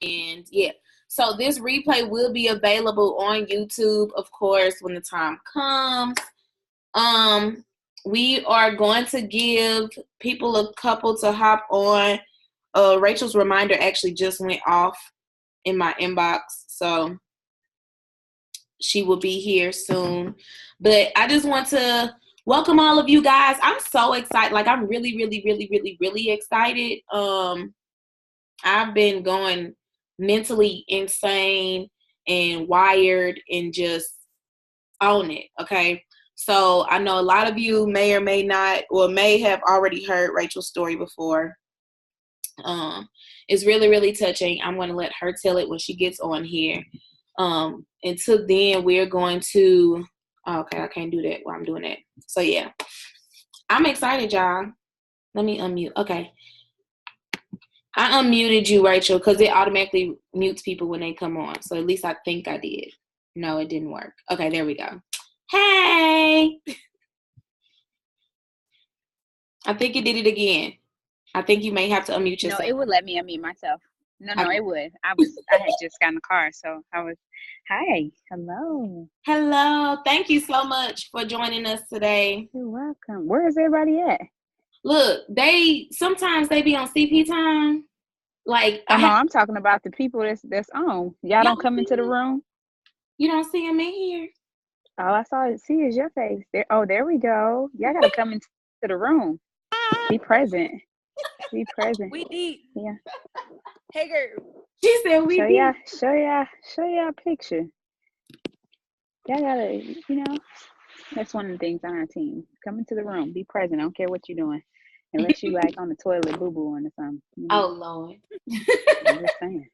And yeah, so this replay will be available on YouTube, of course, when the time comes. We are going to give people a couple to hop on. Rachel's reminder actually just went off in my inbox, so she will be here soon. But I just want to welcome all of you guys. I'm so excited. Like, I'm really, really, really, really, really excited. I've been going mentally insane and wired and just own it, okay? So I know a lot of you may or may not, or may have already heard Rachel's story before. It's really, really touching. I'm going to let her tell it when she gets on here. Until then, we're going to, okay, I can't do that while I'm doing that. So yeah, I'm excited, y'all. Let me unmute. Okay. I unmuted you, Rachel, because it automatically mutes people when they come on. So at least I think I did. No, it didn't work. Okay, there we go. Hey! I think it did it again. I think you may have to unmute yourself. No, it would let me unmute myself. No, it would. I had just gotten the car, so hi, hello. Hello. Thank you so much for joining us today. You're welcome. Where is everybody at? Look, sometimes they be on CP time. Like, I'm talking about the people that's on. Y'all don't come into the room? You don't see them in here? All I see is your face. There we go. Y'all gotta come into the room. Be present. Be present. We deep. Yeah. Hey girl. She said we deep. Show y'all a picture. Y'all gotta, that's one of the things on our team. Come into the room. Be present. I don't care what you're doing. Unless you like on the toilet boo-booing or something. Oh, Lord. I'm just saying.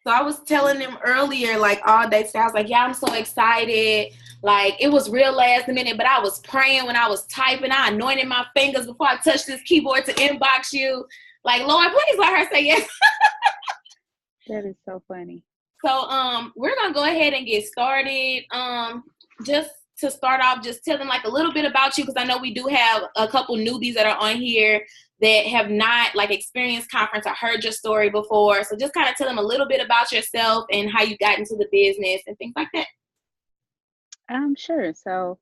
So I was telling them earlier, like, all day, so I was like, yeah, I'm so excited. Like, it was real last minute, but I was praying when I was typing. I anointed my fingers before I touched this keyboard to inbox you. Like, Lord, please let her say yes. That is so funny. So we're going to go ahead and get started. Just to start off, just tell them like a little bit about you, because I know we do have a couple newbies that are on here that have not like experienced conference or heard your story before. So just kind of tell them a little bit about yourself and how you got into the business and things like that. Sure. So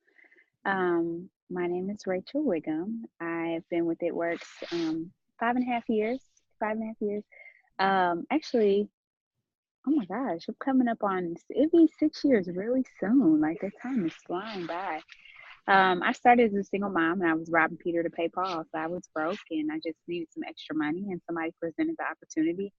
my name is Rachel Whigham. I've been with It Works 5.5 years. Actually, oh my gosh, I'm coming up on, it'll be 6 years really soon. Like, the time is flying by. I started as a single mom, and I was robbing Peter to pay Paul. So I was broke, and I just needed some extra money, and somebody presented the opportunity.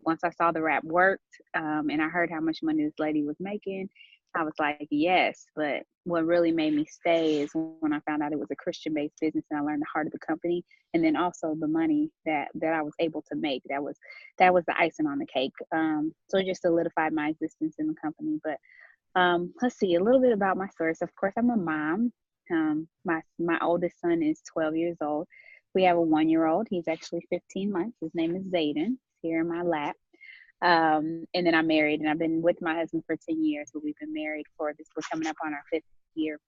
Once I saw the wrap worked, and I heard how much money this lady was making, I was like, yes. But what really made me stay is when I found out it was a Christian-based business, and I learned the heart of the company, and then also the money that I was able to make. That was the icing on the cake. So it just solidified my existence in the company. But let's see, a little bit about my story. So of course, I'm a mom. My oldest son is 12 years old. We have a 1-year-old. He's actually 15 months. His name is Zayden. He's here in my lap. And then I'm married, and I've been with my husband for 10 years, but we've been married we're coming up on our 5th year.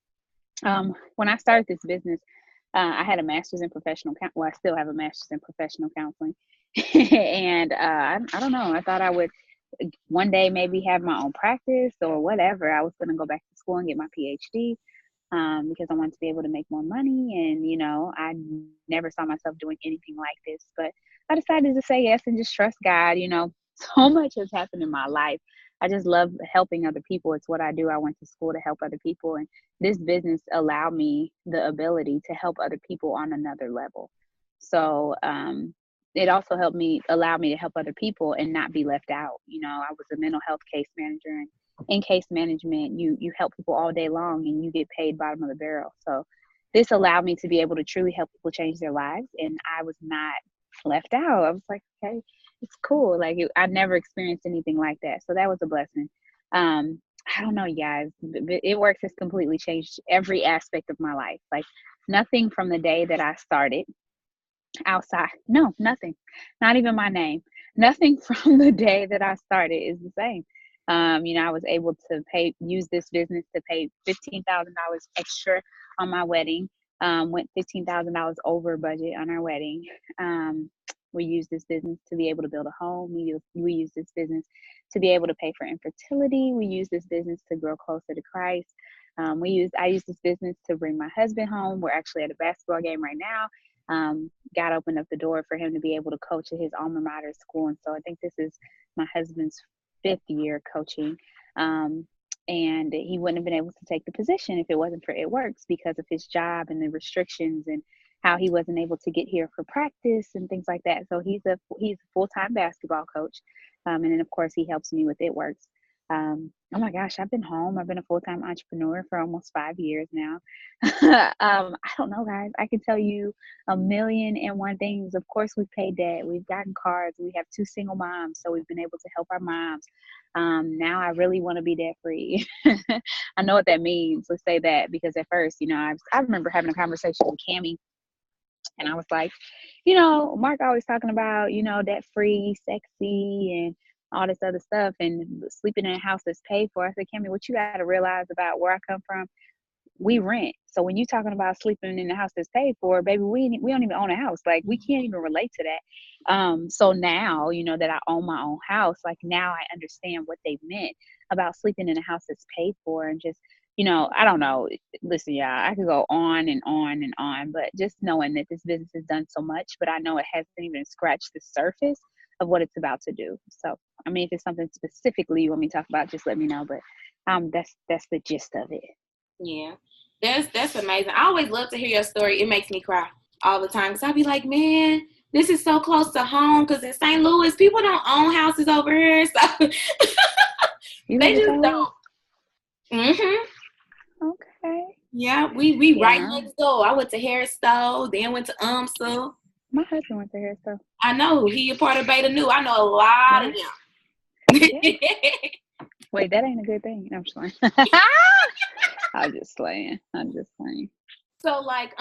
When I started this business, I had a master's in professional I still have a master's in professional counseling. And I don't know, I thought I would one day maybe have my own practice or whatever. I was going to go back to school and get my PhD because I wanted to be able to make more money. And, I never saw myself doing anything like this, but I decided to say yes and just trust God. So much has happened in my life. I just love helping other people. It's what I do. I went to school to help other people, and this business allowed me the ability to help other people on another level. So, it also allowed me to help other people and not be left out. I was a mental health case manager, and in case management, you help people all day long and you get paid bottom of the barrel. So this allowed me to be able to truly help people change their lives. And I was not left out. I was like, okay, it's cool. Like, I'd never experienced anything like that. So that was a blessing. I don't know, guys, It Works has completely changed every aspect of my life. Like, nothing from the day that I started outside. No, nothing. Not even my name. Nothing from the day that I started is the same. I was able to use this business to pay $15,000 extra on my wedding. Went $15,000 over budget on our wedding. We use this business to be able to build a home. We use this business to be able to pay for infertility. We use this business to grow closer to Christ. I use this business to bring my husband home. We're actually at a basketball game right now. God opened up the door for him to be able to coach at his alma mater school. And so I think this is my husband's 5th year coaching. And he wouldn't have been able to take the position if it wasn't for It Works, because of his job and the restrictions and how he wasn't able to get here for practice and things like that. So he's a full-time basketball coach. And then of course he helps me with It Works. Oh my gosh, I've been home. I've been a full-time entrepreneur for almost 5 years now. I don't know, guys. I can tell you a million and one things. Of course, we've paid debt. We've gotten cards. We have 2 single moms, so we've been able to help our moms. Now I really want to be debt free. I know what that means. Let's say that, because at first, I remember having a conversation with Cammie, and I was like, Mark always talking about, debt free, sexy, and all this other stuff, and sleeping in a house that's paid for. I said, Cammie, what you got to realize about where I come from, we rent. So when you're talking about sleeping in a house that's paid for, baby, we don't even own a house. Like, we can't even relate to that. So now, that I own my own house, like, now I understand what they meant about sleeping in a house that's paid for. And just, I don't know. Listen, y'all, I could go on and on and on, but just knowing that this business has done so much, but I know it hasn't even scratched the surface of what it's about to do. So, I mean, if it's something specifically you want me to talk about, just let me know. But that's the gist of it. Yeah, that's amazing. I always love to hear your story. It makes me cry all the time, because I'll be like, man, this is so close to home, because in St. Louis, people don't own houses over here, so they just don't. Okay. Yeah, we right next door. I went to Harris Stowe, then went to UMSA. My husband went to Harris Stowe. I know. He a part of Beta Nu. I know a lot of them. Yeah. Wait, that ain't a good thing. I'm just playing. I'm just playing. So, like,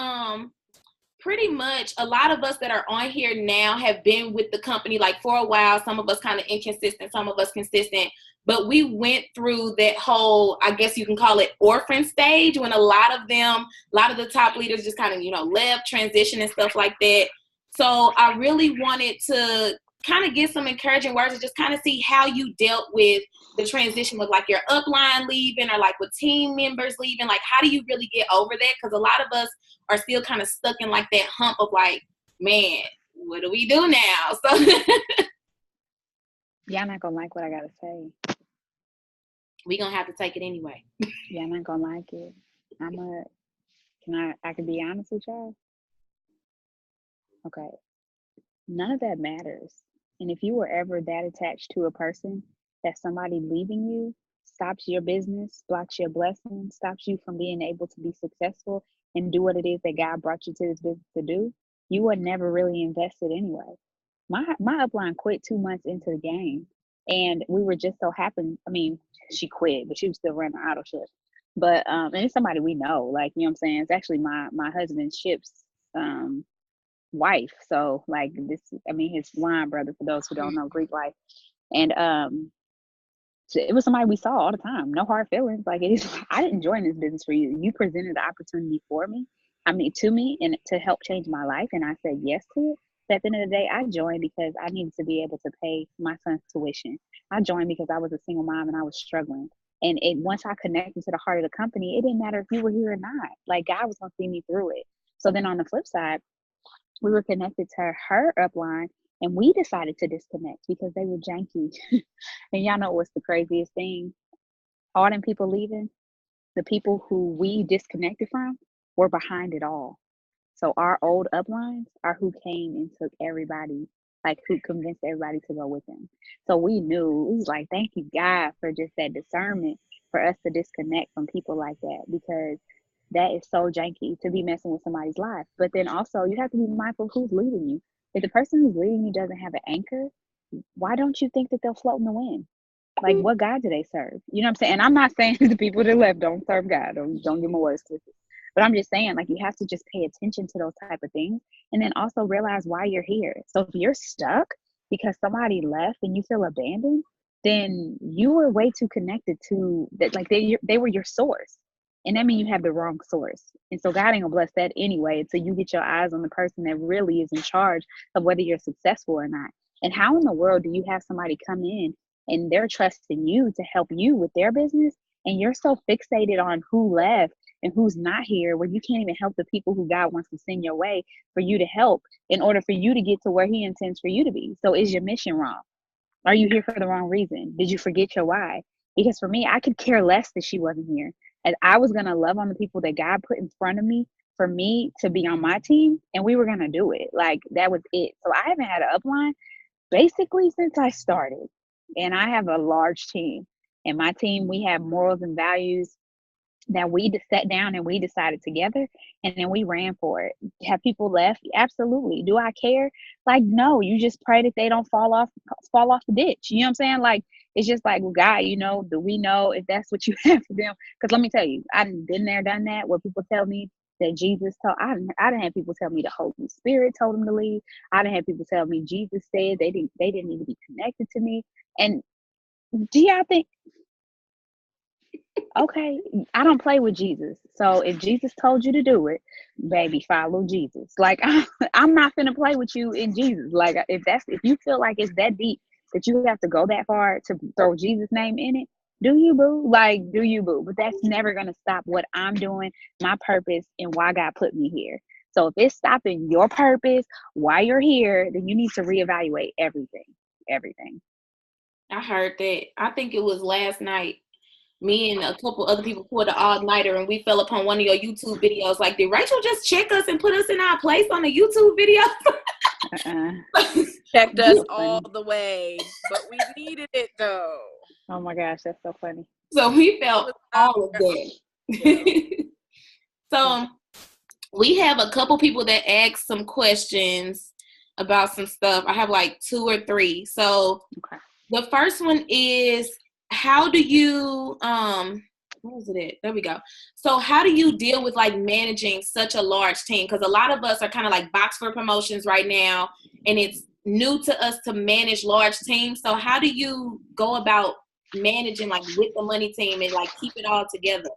pretty much a lot of us that are on here now have been with the company like for a while. Some of us kind of inconsistent, some of us consistent. But we went through that whole, I guess you can call it, orphan stage, when a lot of the top leaders just kind of, left, transition and stuff like that. So I really wanted to kind of get some encouraging words and just kind of see how you dealt with the transition with like your upline leaving, or like with team members leaving. Like, how do you really get over that? Because a lot of us are still kind of stuck in like that hump of like, man, what do we do now? So y'all not gonna like what I gotta say. We gonna have to take it anyway. Y'all not gonna like it. I can be honest with y'all? Okay. None of that matters. And if you were ever that attached to a person, that somebody leaving you stops your business, blocks your blessings, stops you from being able to be successful and do what it is that God brought you to this business to do, you were never really invested anyway. My upline quit 2 months into the game, and we were just so happened. I mean, she quit, but she was still running auto ship. But and it's somebody we know, like, you know what I'm saying? It's actually my husband's ship's wife. So like this, I mean, his blind brother, for those who don't know Greek life. And so it was somebody we saw all the time. No hard feelings. Like, it is, I didn't join this business for you. You presented the opportunity to me and to help change my life, and I said yes to it. But at the end of the day, I joined because I needed to be able to pay my son's tuition. I joined because I was a single mom and I was struggling. And once I connected to the heart of the company, it didn't matter if you were here or not. Like, God was going to see me through it. So then on the flip side, we were connected to her upline, and we decided to disconnect because they were janky. And y'all know what's the craziest thing? All them people leaving, the people who we disconnected from were behind it all. So our old uplines are who came and took everybody, like who convinced everybody to go with them. So we knew, it was like, thank you, God, for just that discernment for us to disconnect from people like that, because that is so janky to be messing with somebody's life. But then also, you have to be mindful of who's leading you. If the person who's leading you doesn't have an anchor, why don't you think that they'll float in the wind? Like, what God do they serve? You know what I'm saying? And I'm not saying the people that left don't serve God. Don't get my words twisted. But I'm just saying, like, you have to just pay attention to those type of things, and then also realize why you're here. So if you're stuck because somebody left and you feel abandoned, then you were way too connected to that. Like, they were your source. And that means you have the wrong source. And so God ain't gonna bless that anyway until you get your eyes on the person that really is in charge of whether you're successful or not. And how in the world do you have somebody come in and they're trusting you to help you with their business? And you're so fixated on who left and who's not here, where you can't even help the people who God wants to send your way for you to help in order for you to get to where He intends for you to be. So is your mission wrong? Are you here for the wrong reason? Did you forget your why? Because for me, I could care less that she wasn't here. And I was going to love on the people that God put in front of me for me to be on my team. And we were going to do it. Like, that was it. So I haven't had an upline basically since I started. And I have a large team. And my team, we have morals and values that we just sat down and we decided together, and then we ran for it. Have people left? Absolutely. Do I care? Like, no. You just pray that they don't fall off the ditch. You know what I'm saying? Like, it's just like, well, God, do we know if that's what you have for them? Because let me tell you, I done been there, done that, where people tell me that Jesus told. I didn't have people tell me the Holy Spirit told them to leave. I didn't have people tell me Jesus said they didn't need to be connected to me. And do y'all think? Okay, I don't play with Jesus. So if Jesus told you to do it, baby, follow Jesus. Like, I'm not finna play with you in Jesus. Like, if you feel like it's that deep that you have to go that far to throw Jesus' name in it, do you, boo? Like, do you, boo? But that's never gonna stop what I'm doing, my purpose, and why God put me here. So if it's stopping your purpose, why you're here, then you need to reevaluate everything. Everything. I heard that. I think it was last night. Me and a couple other people pulled an all-nighter, and we fell upon one of your YouTube videos. Like, did Rachel just check us and put us in our place on the YouTube video? Checked us all the way, but we needed it though. Oh my gosh, that's so funny. So we felt all of that. So we have a couple people that asked some questions about some stuff. I have like 2 or 3. So the first one is, how do you where is it at? There we go. So how do you deal with like managing such a large team? Because a lot of us are kind of like box for promotions right now, and it's new to us to manage large teams. So how do you go about managing like with the money team and like keep it all together?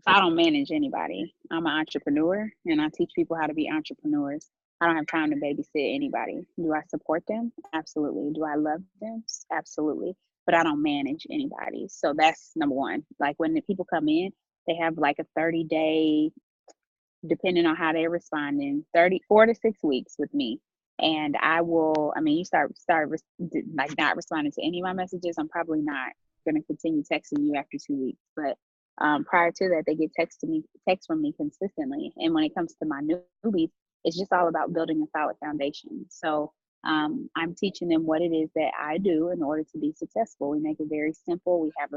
I don't manage anybody. I'm an entrepreneur, and I teach people how to be entrepreneurs. I don't have time to babysit anybody. Do I support them? Absolutely. Do I love them? Absolutely. But I don't manage anybody. So that's number one. Like, when the people come in, they have like a 30-day, depending on how they're responding, 4 to 6 weeks with me. And you start like not responding to any of my messages, I'm probably not going to continue texting you after 2 weeks. But prior to that, they get text from me consistently. And when it comes to my newbies, it's just all about building a solid foundation. So I'm teaching them what it is that I do in order to be successful. We make it very simple. We have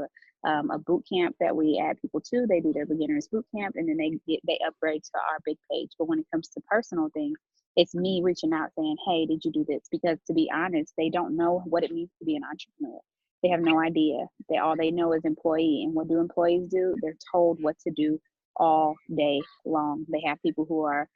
a boot camp that we add people to. They do their beginners boot camp, and then they upgrade to our big page. But when it comes to personal things, it's me reaching out saying, hey, did you do this? Because to be honest, they don't know what it means to be an entrepreneur. They have no idea. All they know is employee. And what do employees do? They're told what to do all day long. They have people who are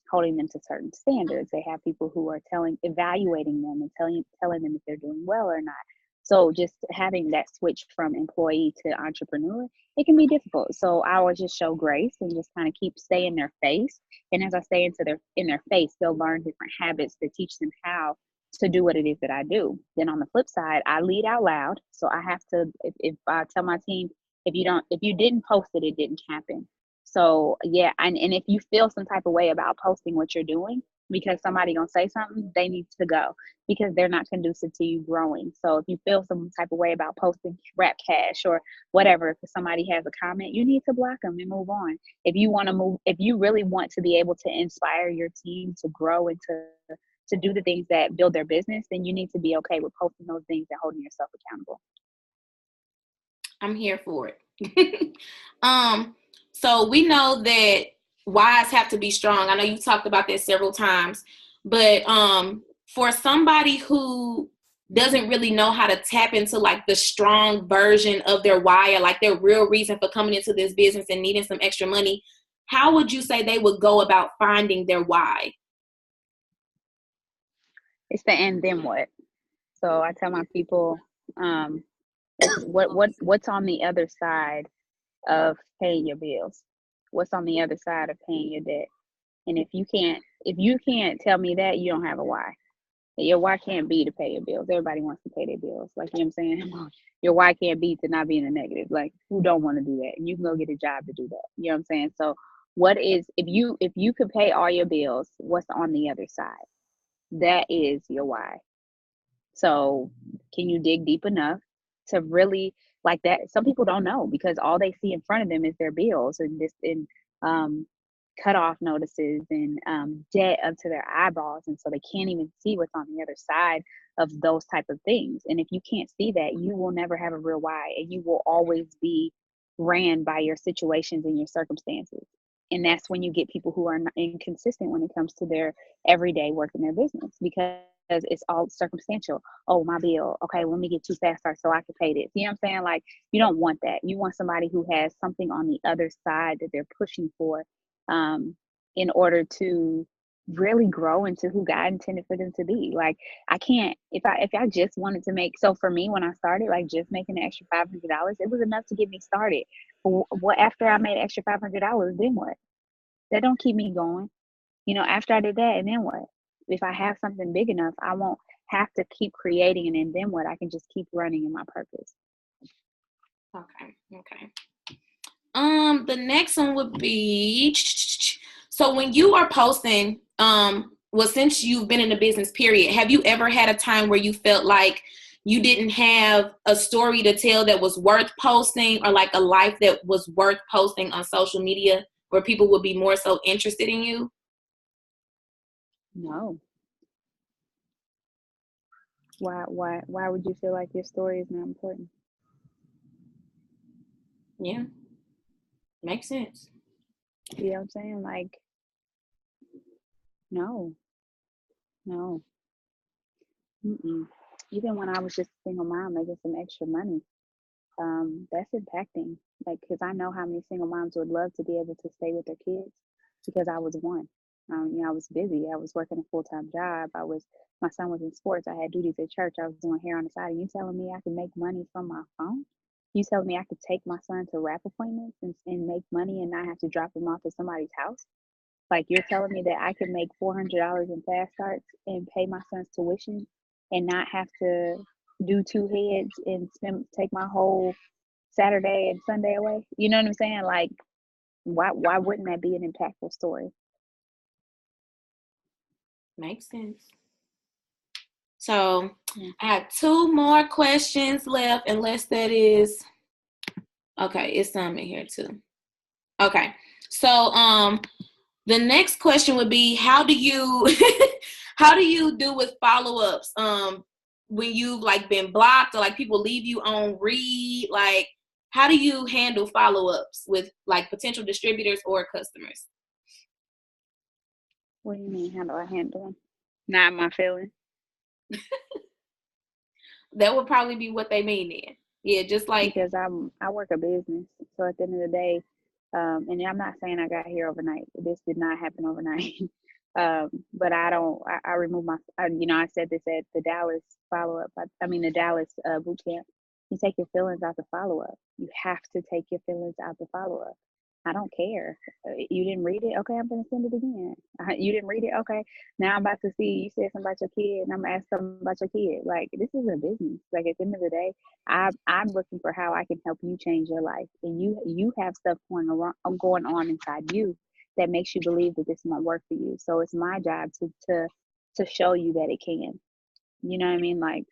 holding them to certain standards. They have people who are evaluating them and telling them if they're doing well or not. So just having that switch from employee to entrepreneur, it can be difficult. So I always just show grace and just kind of stay in their face. And as I stay in their face, they'll learn different habits that teach them how to do what it is that I do. Then on the flip side, I lead out loud. So I have to, if I tell my team, if you didn't post it, it didn't happen. So yeah, and if you feel some type of way about posting what you're doing because somebody gonna say something, they need to go, because they're not conducive to you growing. So if you feel some type of way about posting Rap Cash or whatever, if somebody has a comment, you need to block them and move on. If you really want to be able to inspire your team to grow and to do the things that build their business, then you need to be okay with posting those things and holding yourself accountable. I'm here for it. So we know that whys have to be strong. I know you talked about that several times, but for somebody who doesn't really know how to tap into like the strong version of their why, or like their real reason for coming into this business and needing some extra money, how would you say they would go about finding their why? It's the and then what. So I tell my people, what's on the other side of paying your bills? What's on the other side of paying your debt? And if you can't tell me that, you don't have a why. Your why can't be to pay your bills. Everybody wants to pay their bills. Like, you know what I'm saying? Your why can't be to not be in a negative. Like, who don't want to do that? And you can go get a job to do that. You know what I'm saying? So what is, if you could pay all your bills, what's on the other side? That is your why. So can you dig deep enough to really, like, that? Some people don't know because all they see in front of them is their bills and this and cutoff notices and debt up to their eyeballs, and so they can't even see what's on the other side of those type of things. And if you can't see that, you will never have a real why, and you will always be ran by your situations and your circumstances. And that's when you get people who are inconsistent when it comes to their everyday work in their business, because it's all circumstantial. Oh, my bill. Okay, let me get too fast start so I can pay this. You know what I'm saying? Like, you don't want that. You want somebody who has something on the other side that they're pushing for, in order to really grow into who God intended for them to be. Like, I can't, if I just wanted to make, so for me, when I started, like, just making an extra $500, it was enough to get me started. What, after I made an extra $500, then what? That don't keep me going. You know, after I did that, and then what? If I have something big enough, I won't have to keep creating, and then what? I can just keep running in my purpose. Okay. The next one would be, so when you are posting, well, since you've been in the business period, have you ever had a time where you felt like you didn't have a story to tell that was worth posting, or like a life that was worth posting on social media where people would be more so interested in you? No. Why would you feel like your story is not important? Yeah. Makes sense. You know what I'm saying? Like, no. Mm-mm. Even when I was just a single mom making some extra money, that's impacting. Like, because I know how many single moms would love to be able to stay with their kids, because I was one. You know, I was busy. I was working a full-time job. My son was in sports. I had duties at church. I was doing hair on the side. And you telling me I could make money from my phone? You telling me I could take my son to rap appointments and make money and not have to drop him off at somebody's house? Like, you're telling me that I can make $400 in fast starts and pay my son's tuition and not have to do two heads and take my whole Saturday and Sunday away? You know what I'm saying? Like, why wouldn't that be an impactful story? Makes sense. So I have 2 more questions left, unless that is, okay, it's some in here too. Okay. So the next question would be, how do you do with follow-ups when you've like been blocked, or like people leave you on read? Like, how do you handle follow-ups with like potential distributors or customers? What do you mean, how do I handle them? Not my feelings. That would probably be what they mean then. Yeah, just like, because I work a business, so at the end of the day, and I'm not saying I got here overnight. This did not happen overnight. But I remove I said this at the Dallas follow up. The Dallas boot camp. You take your feelings out the follow up. You have to take your feelings out the follow up. I don't care. You didn't read it? Okay, I'm going to send it again. You didn't read it? Okay, now I'm about to see, you said something about your kid, and I'm going to ask something about your kid. Like, this is a business. Like, at the end of the day, I'm looking for how I can help you change your life. And you have stuff going on inside you that makes you believe that this won't work for you. So it's my job to show you that it can. You know what I mean? Like,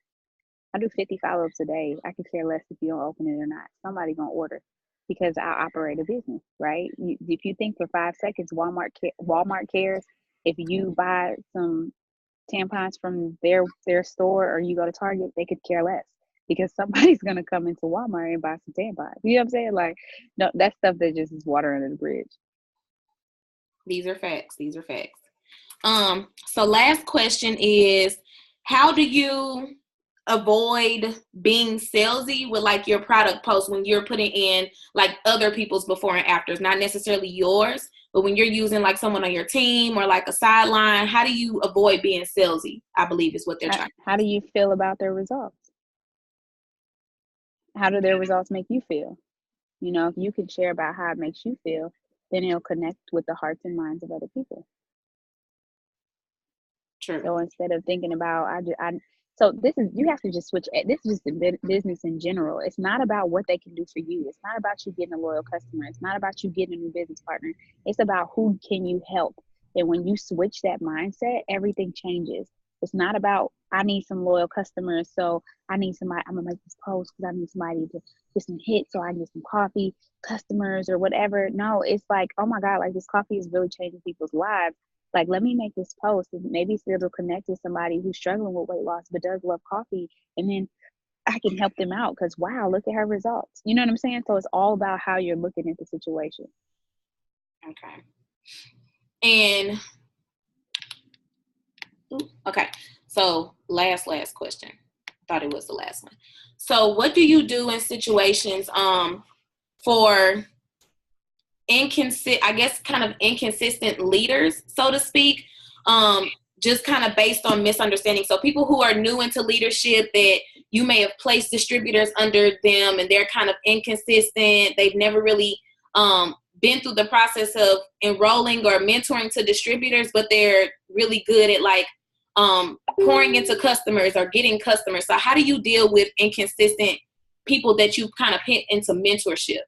I do 50 follow-ups a day. I could care less if you don't open it or not. Somebody gonna order, because I operate a business, right? If you think for 5 seconds, Walmart cares if you buy some tampons from their store, or you go to Target, they could care less, because somebody's gonna come into Walmart and buy some tampons. You know what I'm saying? Like, no, that stuff that just is water under the bridge. These are facts. So last question is, how do you avoid being salesy with like your product posts when you're putting in like other people's before and afters, not necessarily yours, but when you're using like someone on your team or like a sideline? How do you avoid being salesy, I believe is what they're trying. How do you feel about their results? How do their results make you feel? You know, if you can share about how it makes you feel, then it'll connect with the hearts and minds of other people. True. So instead of thinking about, so this is, you have to just switch. This is just in business in general. It's not about what they can do for you. It's not about you getting a loyal customer. It's not about you getting a new business partner. It's about who can you help. And when you switch that mindset, everything changes. It's not about, I need some loyal customers, so I need somebody, I'm gonna make this post because I need somebody to get some hits so I can get some coffee customers or whatever. No, it's like, oh my God, like this coffee is really changing people's lives. Like, let me make this post and maybe it'll connect with somebody who's struggling with weight loss but does love coffee. And then I can help them out because, wow, look at her results. You know what I'm saying? So it's all about how you're looking at the situation. Okay. And, okay. So last question. Thought it was the last one. So what do you do in situations for inconsistent leaders, so to speak, just kind of based on misunderstanding? So people who are new into leadership that you may have placed distributors under them and they're kind of inconsistent. They've never really been through the process of enrolling or mentoring to distributors, but they're really good at like pouring into customers or getting customers. So how do you deal with inconsistent people that you kind of put into mentorship?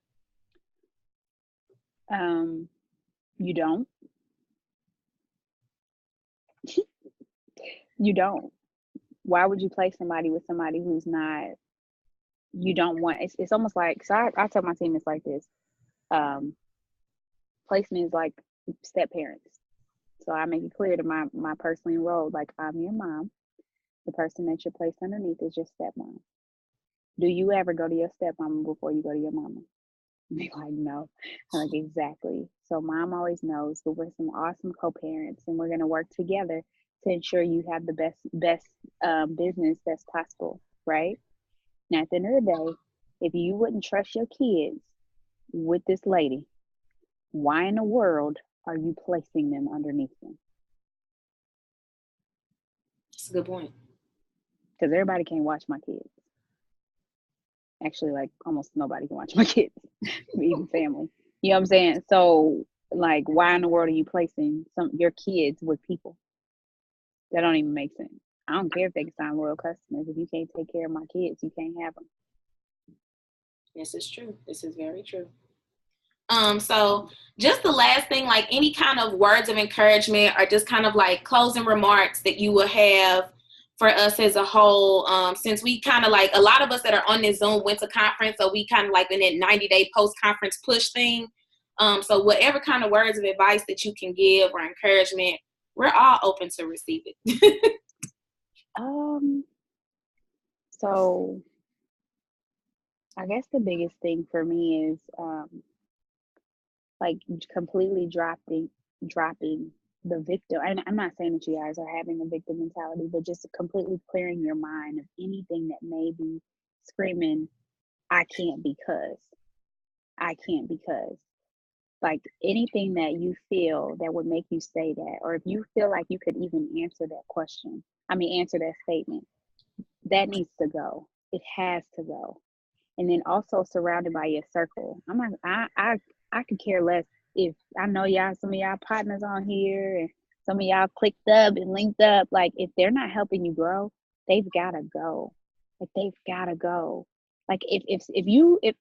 You don't. You don't. Why would you place somebody with somebody who's not, you don't want, it's almost like, so I tell my team it's like this. Placement is like step parents. So I make it clear to my personally enrolled, like, I'm your mom. The person that you're placed underneath is your stepmom. Do you ever go to your stepmama before you go to your mama? And they're like, no. I'm like, exactly. So mom always knows, but we're some awesome co-parents and we're going to work together to ensure you have the best business that's possible, right? Now, at the end of the day, if you wouldn't trust your kids with this lady, why in the world are you placing them underneath them? That's a good point. Because everybody can't watch my kids. Actually, like almost nobody can watch my kids, even family. You know what I'm saying? So, like, why in the world are you placing your kids with people? That don't even make sense. I don't care if they can sign loyal customers. If you can't take care of my kids, you can't have them. This is true. This is very true. So just the last thing, like any kind of words of encouragement or just kind of like closing remarks that you will have for us as a whole, since we kind of like, a lot of us that are on this Zoom went to conference, so we kind of like in that 90-day post-conference push thing. So whatever kind of words of advice that you can give or encouragement, we're all open to receive it. So I guess the biggest thing for me is like completely dropping the victim. And I'm not saying that you guys are having a victim mentality, but just completely clearing your mind of anything that may be screaming, I can't because. Like anything that you feel that would make you say that, or if you feel like you could even answer that statement, that needs to go. It has to go. And then also surrounded by your circle. I could care less if I know some of y'all partners on here and some of y'all clicked up and linked up. Like, if they're not helping you grow, they've gotta go. Like, they've gotta go. Like, if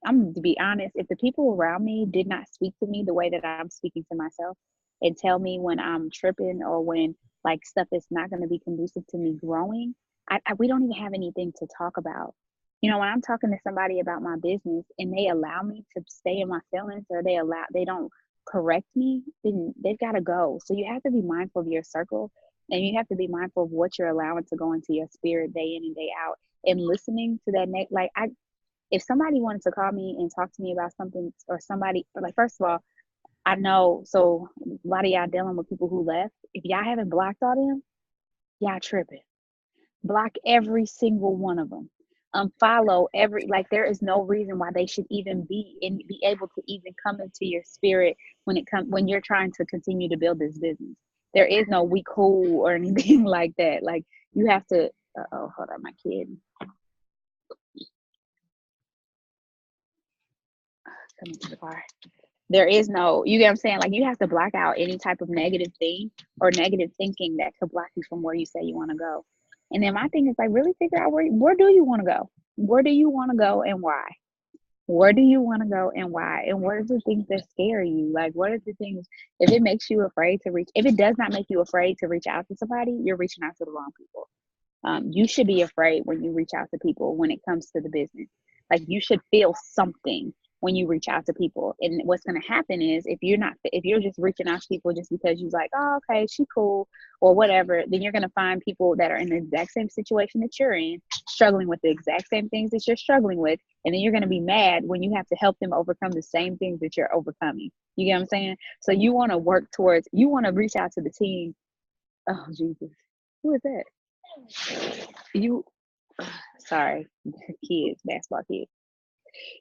I'm to be honest, if the people around me did not speak to me the way that I'm speaking to myself and tell me when I'm tripping or when like stuff is not going to be conducive to me growing, we don't even have anything to talk about. You know, when I'm talking to somebody about my business and they allow me to stay in my feelings, or they don't correct me, then they've got to go. So you have to be mindful of your circle, and you have to be mindful of what you're allowing to go into your spirit day in and day out, and listening to that if somebody wanted to call me and talk to me about something, or somebody, like, first of all, I know, so a lot of y'all dealing with people who left. If y'all haven't blocked all them, y'all tripping. Block every single one of them. Unfollow like, there is no reason why they should even be able to even come into your spirit when you're trying to continue to build this business. There is no we cool or anything like that. Like, you have to, hold on, my kid. Come into the car. There is no, you get what I'm saying? Like, you have to block out any type of negative thing or negative thinking that could block you from where you say you want to go. And then my thing is like, really figure out where do you want to go? Where do you want to go and why? Where do you want to go and why? And what are the things that scare you? Like, what are the things, if it makes you afraid to reach, if it does not make you afraid to reach out to somebody, you're reaching out to the wrong people. You should be afraid when you reach out to people when it comes to the business. Like, you should feel something when you reach out to people. And what's going to happen is if you're just reaching out to people just because you're like, oh, okay, she cool or whatever, then you're going to find people that are in the exact same situation that you're in, struggling with the exact same things that you're struggling with. And then you're going to be mad when you have to help them overcome the same things that you're overcoming. You get what I'm saying? So you want to work towards, you want to reach out to the team. Oh, Jesus. Who is that? Sorry, kids, basketball kids.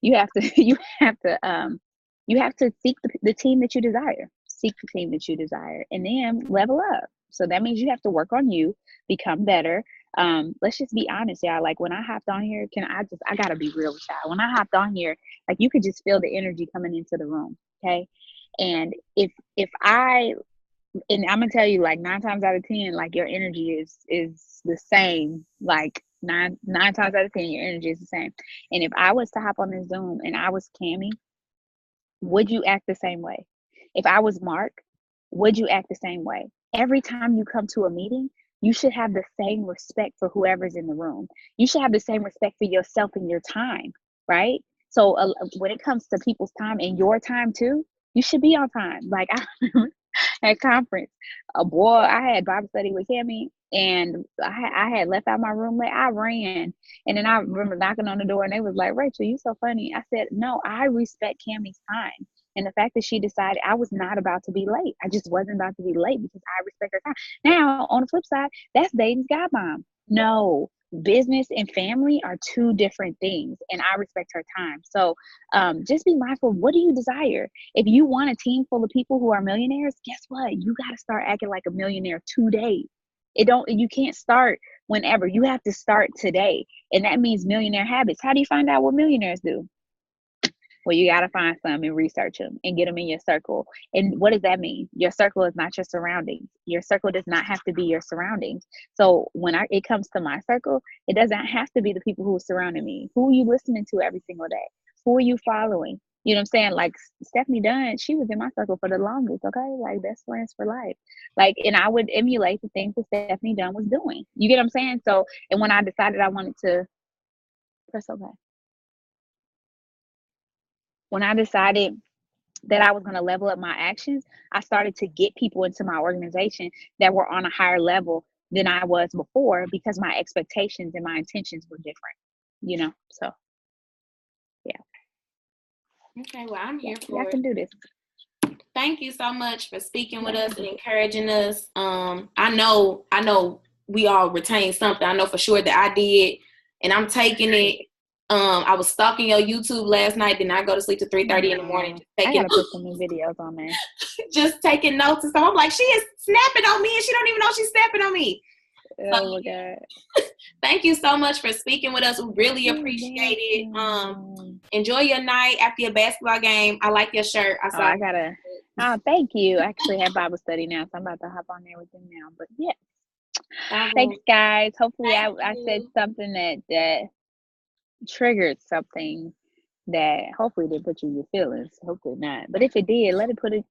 You have to seek the team that you desire. Seek the team that you desire, and then level up. So that means you have to work on you, become better. Let's just be honest, y'all. Like, when I hopped on here, I gotta be real with y'all. When I hopped on here, like, you could just feel the energy coming into the room. Okay. And and I'm gonna tell you, like, 9 times out of 10, like, your energy is the same. Like, nine times out of 10, your energy is the same. And if I was to hop on this Zoom and I was Cammie, would you act the same way? If I was Mark, would you act the same way? Every time you come to a meeting, you should have the same respect for whoever's in the room. You should have the same respect for yourself and your time, right? So when it comes to people's time and your time too, you should be on time. Like, I remember at conference, I had Bible study with Cammie, and I had left out my room late. I ran, and then I remember knocking on the door, and they was like, "Rachel, you so funny." I said, "No, I respect Cammie's time, and the fact that she decided I was not about to be late. I just wasn't about to be late because I respect her time." Now, on the flip side, that's dating's God mom. No, business and family are 2 different things, and I respect her time. So just be mindful. What do you desire? If you want a team full of people who are millionaires, guess what? You got to start acting like a millionaire today. You can't start whenever. You have to start today. And that means millionaire habits. How do you find out what millionaires do? Well, you got to find some and research them and get them in your circle. And what does that mean? Your circle is not your surroundings. Your circle does not have to be your surroundings. So when it comes to my circle, it doesn't have to be the people who are surrounding me. Who are you listening to every single day? Who are you following? You know what I'm saying? Like, Stephanie Dunn, she was in my circle for the longest, okay? Like, best friends for life. Like, and I would emulate the things that Stephanie Dunn was doing. You get what I'm saying? So, and when I decided I wanted to press okay. When I decided that I was going to level up my actions, I started to get people into my organization that were on a higher level than I was before, because my expectations and my intentions were different, so yeah. Okay, well, I'm here for I can do this. Thank you so much for speaking with us and encouraging us. I know we all retained something. I know for sure that I did, and I'm taking it. I was stalking your YouTube last night, then I go to sleep to 3:30 in the morning. I gotta put some new videos on there. Just taking notes and stuff. I'm like, she is snapping on me, and she don't even know she's snapping on me. Oh my God. Thank you so much for speaking with us. We really appreciate it. Enjoy your night after your basketball game. I like your shirt. Thank you. I actually have Bible study now, so I'm about to hop on there with them now. But yeah. Thanks, guys. Hopefully I said something that triggered something that hopefully didn't put you in your feelings. Hopefully not. But if it did, let it put you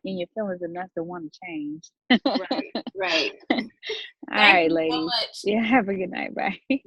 in your feelings enough to want to change. Right. All right, ladies. So much. Yeah, have a good night. Bye. Bye.